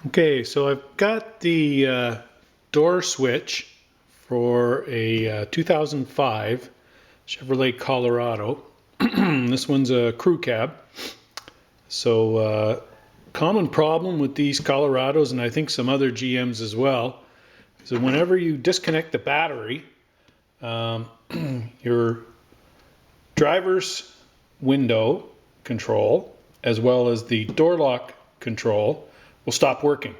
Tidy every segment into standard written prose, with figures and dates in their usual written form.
Okay, so I've got the door switch for a 2005 Chevrolet Colorado. This one's a crew cab. So common problem with these Colorados, and I think some other GMs as well, is that whenever you disconnect the battery, your driver's window control as well as the door lock control will stop working.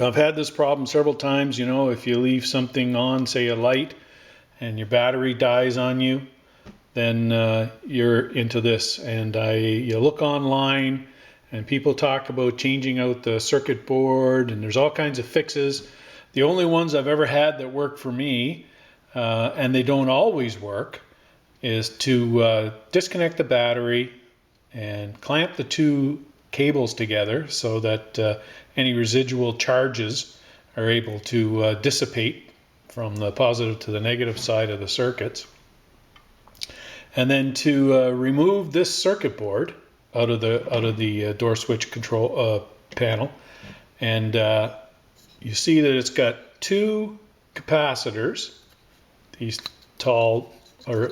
I've had this problem several times. You know, if you leave something on, say a light, and your battery dies on you, then you're into this. And you look online and people talk about changing out the circuit board, and there's all kinds of fixes. The only ones I've ever had that work for me, and they don't always work, is to disconnect the battery and clamp the two cables together so that any residual charges are able to dissipate from the positive to the negative side of the circuits. And then to remove this circuit board out of the door switch control panel, and you see that it's got two capacitors, these tall or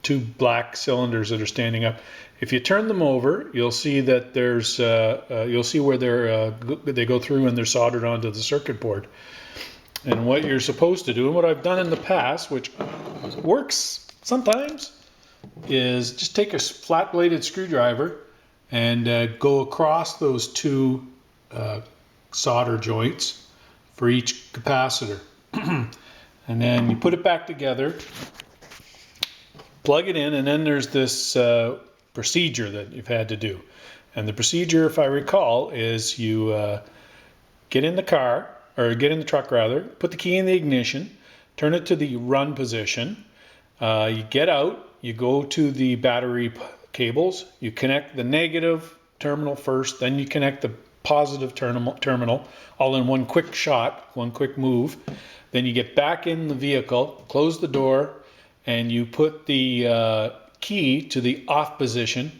two black cylinders that are standing up. If you turn them over, you'll see that there's you'll see where they go through and they're soldered onto the circuit board. And what you're supposed to do, and what I've done in the past, which works sometimes, is just take a flat-bladed screwdriver and go across those two solder joints for each capacitor. And then you put it back together, plug it in, and then there's this procedure that you've had to do. And the procedure, if I recall, is you get in the car, or get in the truck rather, put the key in the ignition, turn it to the run position, you get out, you go to the battery cables, you connect the negative terminal first, then you connect the positive terminal, all in one quick shot, one quick move. Then you get back in the vehicle, close the door, and you put the key to the off position,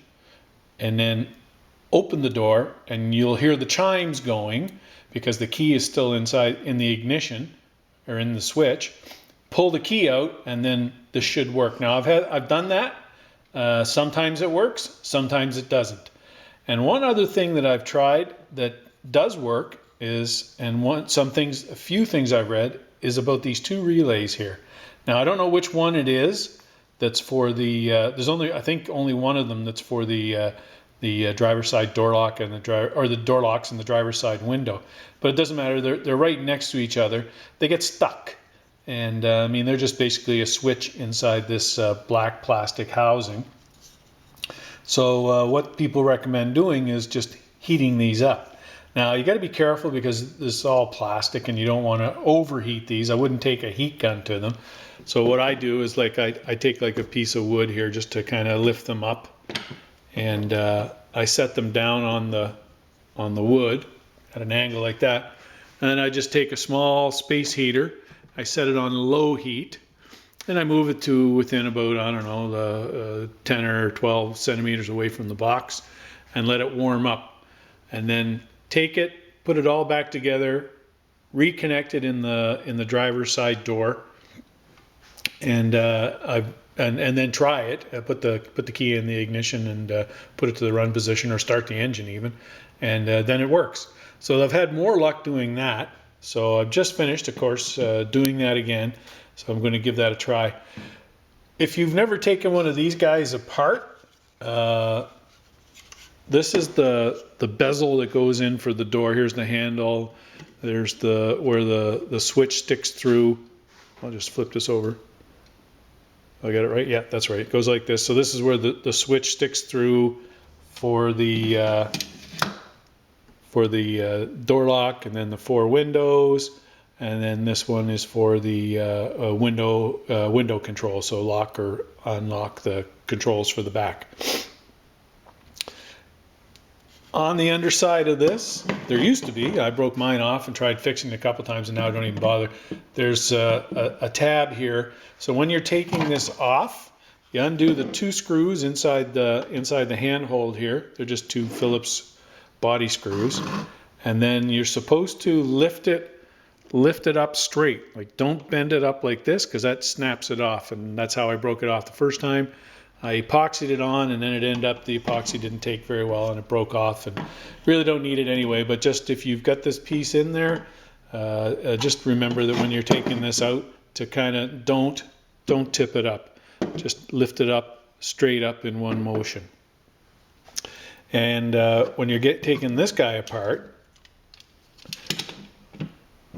and then open the door, and you'll hear the chimes going because the key is still inside in the ignition or in the switch. Pull the key out, and then this should work. Now I've done that. Sometimes it works, sometimes it doesn't. And one other thing that I've tried that does work is, and a few things I've read, is about these two relays here. Now I don't know which one it is that's for the. There's I think only one of them that's for the driver's side door lock and the door locks and the driver's side window. But it doesn't matter. They're right next to each other. They get stuck, and I mean they're just basically a switch inside this black plastic housing. So what people recommend doing is just heating these up. Now you got to be careful because this is all plastic and you don't want to overheat these. I wouldn't take a heat gun to them. So what I do is I take like a piece of wood here just to kind of lift them up, and I set them down on the wood at an angle like that. And then I just take a small space heater, I set it on low heat, and I move it to within about, I don't know, 10 or 12 centimeters away from the box, and let it warm up. And then take it, put it all back together, reconnect it in the driver's side door, and then try it. Put the key in the ignition and put it to the run position, or start the engine even, and then it works. So I've had more luck doing that. So I've just finished, of course, doing that again. So I'm going to give that a try. If you've never taken one of these guys apart, this is the bezel that goes in for the door. Here's the handle. There's where the switch sticks through. I'll just flip this over. I got it right? Yeah, that's right. It goes like this. So this is where the switch sticks through for the door lock, and then the four windows, and then this one is for the window control. So lock or unlock the controls for the back. On the underside of this, there used to be, I broke mine off and tried fixing it a couple times, and now I don't even bother. There's a tab here. So when you're taking this off, you undo the two screws inside the handhold here. They're just two Phillips body screws. and then you're supposed to lift it up straight. Like, don't bend it up like this, because that snaps it off, and that's how I broke it off the first time. I epoxied it on, and then it ended up the epoxy didn't take very well and it broke off, and really don't need it anyway. But just if you've got this piece in there, just remember that when you're taking this out, to kind of don't tip it up. Just lift it up straight up in one motion. And when you're taking this guy apart,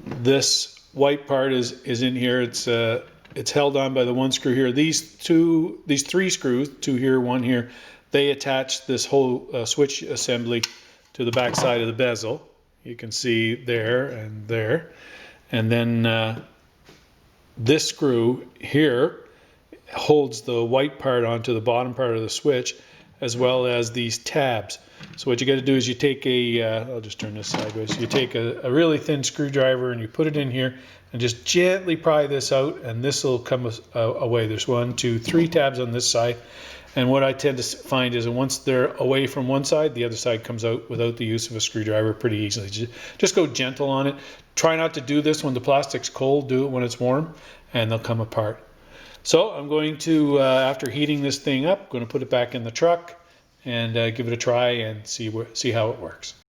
this white part is in here. It's held on by the one screw here. These three screws, two here, one here, they attach this whole switch assembly to the back side of the bezel. You can see there and there. And then this screw here holds the white part onto the bottom part of the switch, as well as these tabs. So what you got to do is you take I'll just turn this sideways. You take a really thin screwdriver and you put it in here and just gently pry this out, and this will come away. There's 1, 2, 3 tabs on this side. And what I tend to find is that once they're away from one side, the other side comes out without the use of a screwdriver pretty easily. Just go gentle on it. Try not to do this when the plastic's cold. Do it when it's warm, and they'll come apart. So I'm going to, after heating this thing up, going to put it back in the truck and give it a try and see how it works.